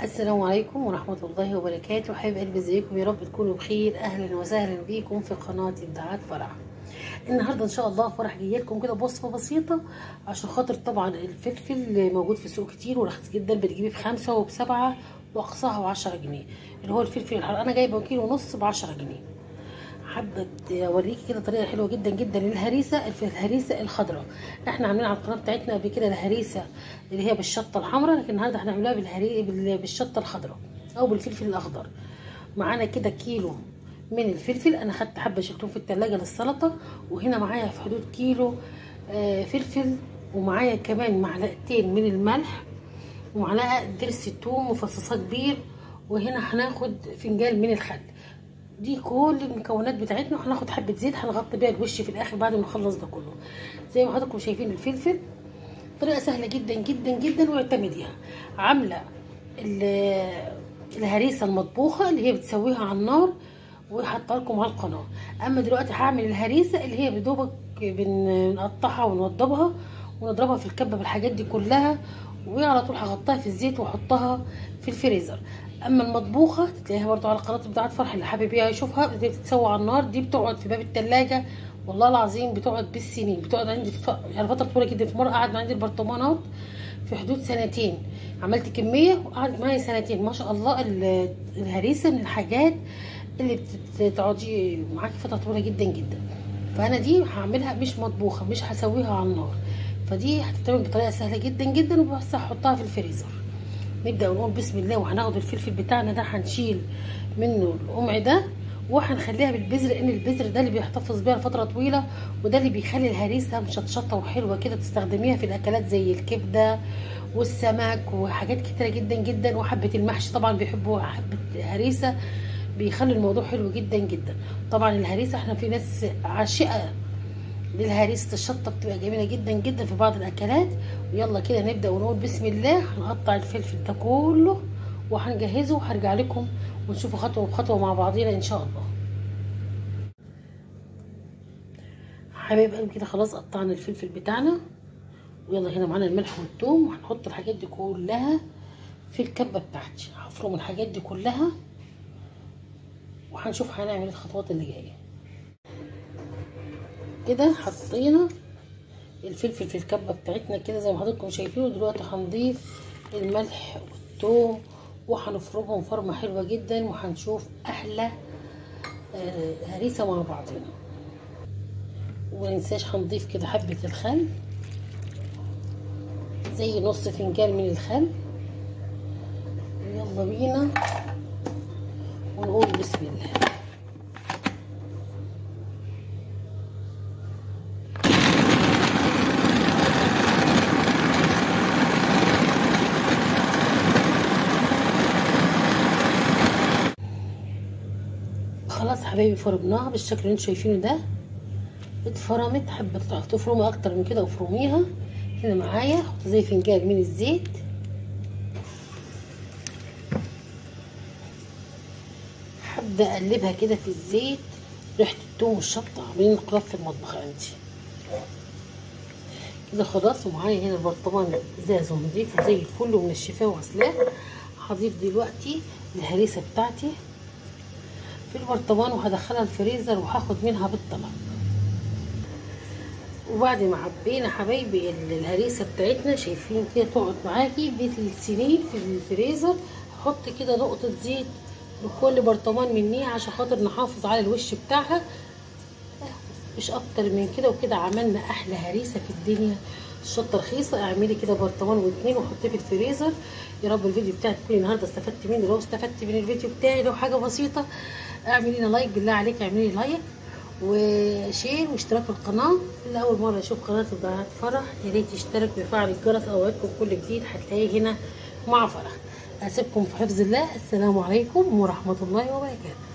السلام عليكم ورحمة الله وبركاته. حبايب قلبي، ازيكم؟ يا رب تكونوا بخير. اهلا وسهلا بيكم في قناة ابداعات فرح. النهارده ان شاء الله فرح جايه لكم كده بوصفة بسيطة، عشان خاطر طبعا الفلفل موجود في السوق كتير ورخيص جدا، بتجيبيه ب5 وب7 واقصاها ب10 جنيه، اللي هو الفلفل الحار. انا جايبه كيلو ونص ب10 جنيه. حابه اوريكي كده طريقه حلوه جدا جدا للهريسه، الهريسه الخضراء. احنا عاملين على القناه بتاعتنا قبل كده الهريسه اللي هي بالشطه الحمراء، لكن النهارده هنعملها بالشطه الخضراء او بالفلفل الاخضر. معانا كده كيلو من الفلفل، انا خدت حبه شلتهم في التلاجة للسلطه، وهنا معايا في حدود كيلو فلفل، ومعايا كمان معلقتين من الملح، ومعلقه ضرس الثوم مفصصه كبير، وهنا هناخد فنجان من الخل. دي كل المكونات بتاعتنا، وهناخد حبه زيت هنغطي بيها الوش في الاخر بعد ما نخلص ده كله. زي ما حضراتكم شايفين الفلفل طريقه سهله جدا جدا جدا واعتمديها. عامله الهريسه المطبوخه اللي هي بتسويها على النار وحاطه لكم على القناه. اما دلوقتي هعمل الهريسه اللي هي بدوبك بنقطعها ونوضبها ونضربها في الكبه بالحاجات دي كلها، وعلى طول هغطيها في الزيت واحطها في الفريزر. اما المطبوخه تلاقيها برضو على قناه ابداعات فرح، اللي حابب يشوفها دي بتتسوى على النار، دي بتقعد في باب التلاجة والله العظيم بتقعد بالسنين، بتقعد عندي يعني فتره طويله جدا. في مره قعد عندي البرطمانات في حدود سنتين، عملت كميه وقعدت معايا سنتين ما شاء الله. الهريسه من الحاجات اللي بتقعدي معاكي فتره طويله جدا جدا. فانا دي هعملها مش مطبوخه، مش هسويها على النار، فدي هتتعمل بطريقه سهله جدا جدا، وبس هحطها في الفريزر. نبدا ونقول بسم الله، وهناخد الفلفل بتاعنا ده هنشيل منه القمع ده وهنخليها بالبذر، لان البذر ده اللي بيحتفظ بيها لفتره طويله، وده اللي بيخلي الهريسه مشطشطه وحلوه كده، تستخدميها في الاكلات زي الكبده والسمك وحاجات كتيره جدا جدا. وحبه المحشي طبعا بيحبوا حبه هريسه، بيخلي الموضوع حلو جدا جدا. طبعا الهريسه احنا في ناس عاشقه للهريسه، الشطه بتبقى جميله جدا جدا في بعض الاكلات. ويلا كده نبدا ونقول بسم الله. هنقطع الفلفل ده كله وهنجهزه، وهرجع لكم ونشوفه خطوه بخطوه مع بعضينا ان شاء الله. حبايب قلبي كده خلاص قطعنا الفلفل بتاعنا، ويلا هنا معانا الملح والثوم، وهنحط الحاجات دي كلها في الكبه بتاعتي. هفرم الحاجات دي كلها وهنشوف هنعمل الخطوات اللي جايه. كده حطينا الفلفل في الكبه بتاعتنا كده زي ما حضراتكم شايفين، ودلوقتي هنضيف الملح والثوم وهنفرمهم فرمه حلوه جدا، وهنشوف احلى هريسه مع بعضنا. ومننساش هنضيف كده حبه الخل، زي نص فنجان من الخل. يلا بينا ونقول بسم الله. خلاص حبايبي فرمناها بالشكل اللي انتوا شايفينه ده، اتفرمت. حابه تفرمي اكتر من كده وفرميها. هنا معايا احط زي فنجان من الزيت، هبدا اقلبها كده في الزيت. ريحه الثوم والشطه عاملين انقلاب في المطبخ عندي كده خلاص. ومعايا هنا البرطمان ازاز ونضيفه زي الفل ومنشفاه وغسلاه. هضيف دلوقتي الهريسه بتاعتي في البرطمان وهدخلها الفريزر، وهاخد منها بالطلب. وبعد ما عبينا حبايبي الهريسه بتاعتنا، شايفين كده تقعد معاكي بالسنين في الفريزر. هحط كده نقطه زيت لكل برطمان مني عشان خاطر نحافظ على الوش بتاعها، مش اكتر من كده. وكده عملنا احلى هريسه في الدنيا. الشطه رخيصه، اعملي كده برطمان واتنين وحطيه في الفريزر. يا رب الفيديو بتاعك تكوني النهارده استفدت منه. لو استفدت من الفيديو بتاعي لو حاجه بسيطه، اعملي لنا لايك بالله عليك، اعملي لايك وشير واشتراك في القناه. اللي اول مره يشوف قناه ابداعات فرح يا ريت يشترك ويفعل الجرس، اوعدكم كل جديد هتلاقيه هنا مع فرح. اسيبكم في حفظ الله. السلام عليكم ورحمه الله وبركاته.